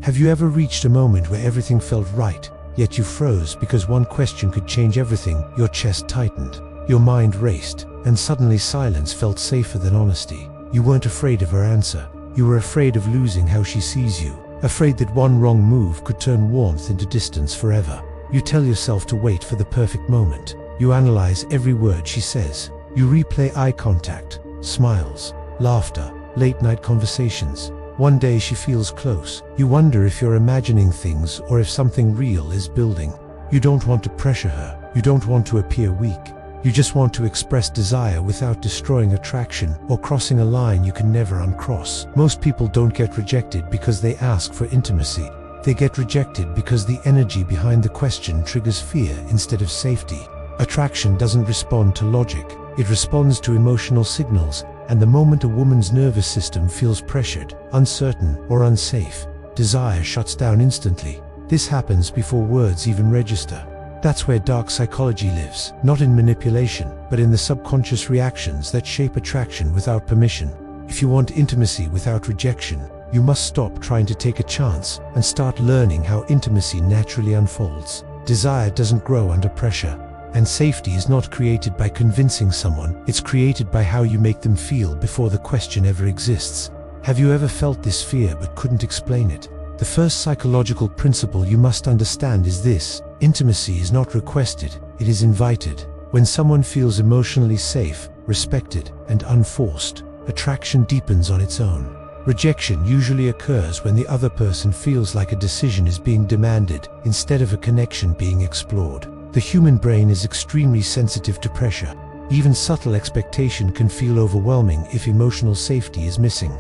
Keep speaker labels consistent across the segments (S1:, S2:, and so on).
S1: Have you ever reached a moment where everything felt right, yet you froze because one question could change everything? Your chest tightened, your mind raced, and suddenly silence felt safer than honesty. You weren't afraid of her answer. You were afraid of losing how she sees you, afraid that one wrong move could turn warmth into distance forever. You tell yourself to wait for the perfect moment. You analyze every word she says. You replay eye contact, smiles, laughter, late-night conversations. One day she feels close. You wonder if you're imagining things or if something real is building. You don't want to pressure her. You don't want to appear weak. You just want to express desire without destroying attraction or crossing a line you can never uncross. Most people don't get rejected because they ask for intimacy. They get rejected because the energy behind the question triggers fear instead of safety. Attraction doesn't respond to logic. It responds to emotional signals, and the moment a woman's nervous system feels pressured, uncertain, or unsafe, desire shuts down instantly. This happens before words even register. That's where dark psychology lives, not in manipulation, but in the subconscious reactions that shape attraction without permission. If you want intimacy without rejection, you must stop trying to take a chance and start learning how intimacy naturally unfolds. Desire doesn't grow under pressure. And safety is not created by convincing someone, it's created by how you make them feel before the question ever exists. Have you ever felt this fear but couldn't explain it? The first psychological principle you must understand is this: intimacy is not requested, it is invited. When someone feels emotionally safe, respected, and unforced, attraction deepens on its own. Rejection usually occurs when the other person feels like a decision is being demanded instead of a connection being explored. The human brain is extremely sensitive to pressure. Even subtle expectation can feel overwhelming if emotional safety is missing.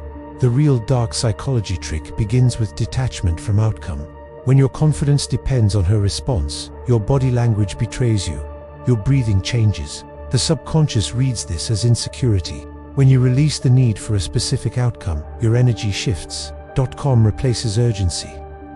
S1: The real dark psychology trick begins with detachment from outcome. When your confidence depends on her response, your body language betrays you. Your breathing changes. The subconscious reads this as insecurity. When you release the need for a specific outcome, your energy shifts. Calm replaces urgency.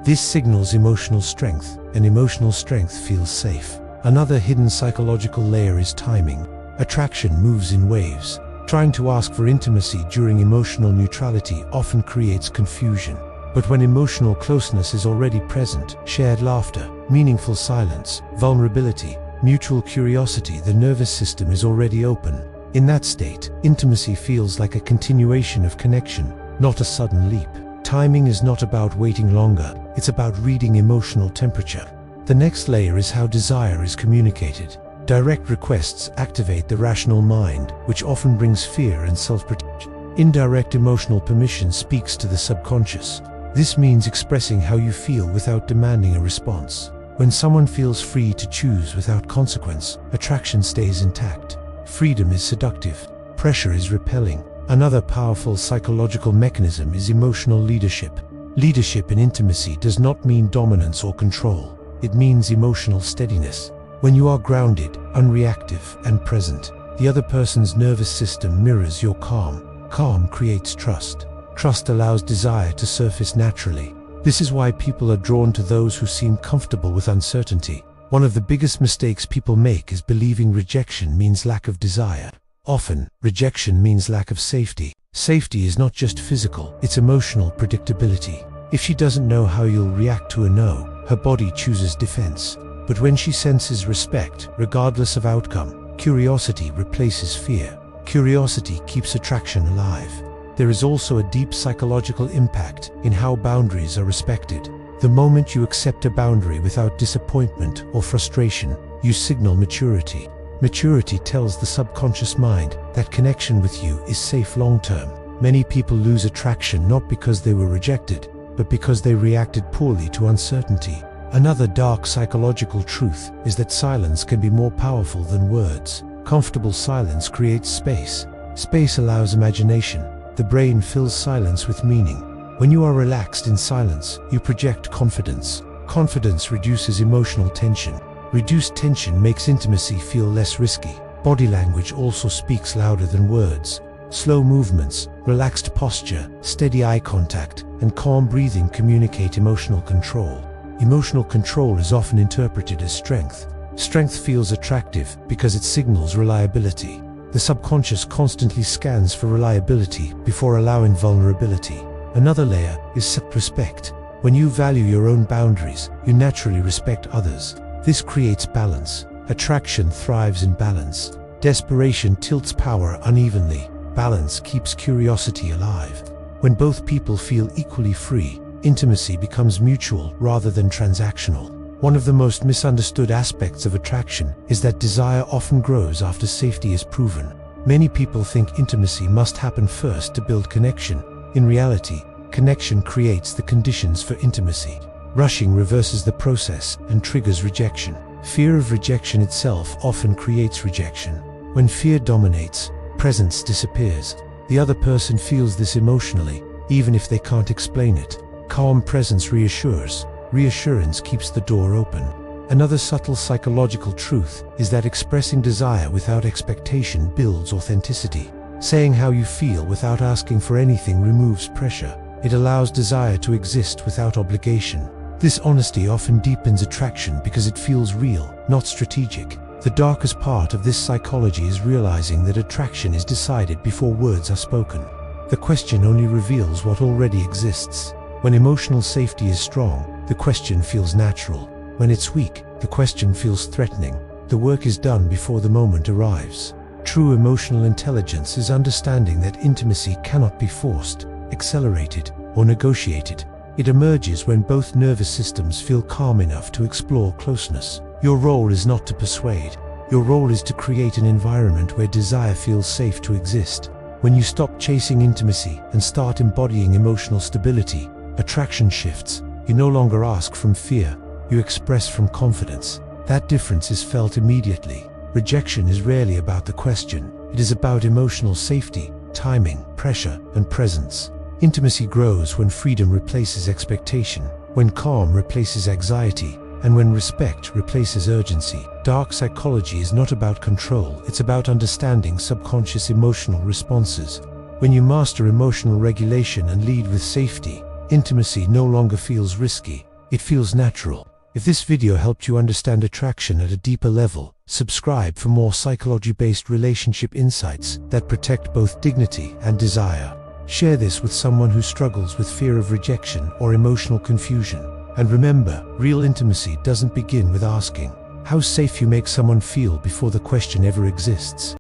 S1: This signals emotional strength, and emotional strength feels safe. Another hidden psychological layer is timing. Attraction moves in waves. Trying to ask for intimacy during emotional neutrality often creates confusion. But when emotional closeness is already present, shared laughter, meaningful silence, vulnerability, mutual curiosity, the nervous system is already open. In that state, intimacy feels like a continuation of connection, not a sudden leap. Timing is not about waiting longer, it's about reading emotional temperature. The next layer is how desire is communicated. Direct requests activate the rational mind, which often brings fear and self-protection. Indirect emotional permission speaks to the subconscious. This means expressing how you feel without demanding a response. When someone feels free to choose without consequence, attraction stays intact. Freedom is seductive. Pressure is repelling. Another powerful psychological mechanism is emotional leadership. Leadership in intimacy does not mean dominance or control. It means emotional steadiness. When you are grounded, unreactive, and present, the other person's nervous system mirrors your calm. Calm creates trust. Trust allows desire to surface naturally. This is why people are drawn to those who seem comfortable with uncertainty. One of the biggest mistakes people make is believing rejection means lack of desire. Often, rejection means lack of safety. Safety is not just physical, it's emotional predictability. If she doesn't know how you'll react to a no, her body chooses defense. But when she senses respect, regardless of outcome, curiosity replaces fear. Curiosity keeps attraction alive. There is also a deep psychological impact in how boundaries are respected. The moment you accept a boundary without disappointment or frustration, you signal maturity. Maturity tells the subconscious mind that connection with you is safe long-term. Many people lose attraction not because they were rejected, but because they reacted poorly to uncertainty. Another dark psychological truth is that silence can be more powerful than words. Comfortable silence creates space. Space allows imagination. The brain fills silence with meaning. When you are relaxed in silence, you project confidence. Confidence reduces emotional tension. Reduced tension makes intimacy feel less risky. Body language also speaks louder than words. Slow movements, relaxed posture, steady eye contact, and calm breathing communicate emotional control. Emotional control is often interpreted as strength. Strength feels attractive because it signals reliability. The subconscious constantly scans for reliability before allowing vulnerability. Another layer is self-respect. When you value your own boundaries, you naturally respect others. This creates balance. Attraction thrives in balance. Desperation tilts power unevenly. Balance keeps curiosity alive. When both people feel equally free, intimacy becomes mutual rather than transactional. One of the most misunderstood aspects of attraction is that desire often grows after safety is proven. Many people think intimacy must happen first to build connection. In reality, connection creates the conditions for intimacy. Rushing reverses the process and triggers rejection. Fear of rejection itself often creates rejection. When fear dominates, presence disappears. The other person feels this emotionally, even if they can't explain it. Calm presence reassures. Reassurance keeps the door open. Another subtle psychological truth is that expressing desire without expectation builds authenticity. Saying how you feel without asking for anything removes pressure. It allows desire to exist without obligation. This honesty often deepens attraction because it feels real, not strategic. The darkest part of this psychology is realizing that attraction is decided before words are spoken. The question only reveals what already exists. When emotional safety is strong, the question feels natural. When it's weak, the question feels threatening. The work is done before the moment arrives. True emotional intelligence is understanding that intimacy cannot be forced, accelerated, or negotiated. It emerges when both nervous systems feel calm enough to explore closeness. Your role is not to persuade. Your role is to create an environment where desire feels safe to exist. When you stop chasing intimacy and start embodying emotional stability, attraction shifts. You no longer ask from fear, you express from confidence. That difference is felt immediately. Rejection is rarely about the question. It is about emotional safety, timing, pressure, and presence. Intimacy grows when freedom replaces expectation, when calm replaces anxiety, and when respect replaces urgency. Dark psychology is not about control, it's about understanding subconscious emotional responses. When you master emotional regulation and lead with safety, intimacy no longer feels risky, it feels natural. If this video helped you understand attraction at a deeper level, subscribe for more psychology-based relationship insights that protect both dignity and desire. Share this with someone who struggles with fear of rejection or emotional confusion. And remember, real intimacy doesn't begin with asking how safe you make someone feel before the question ever exists.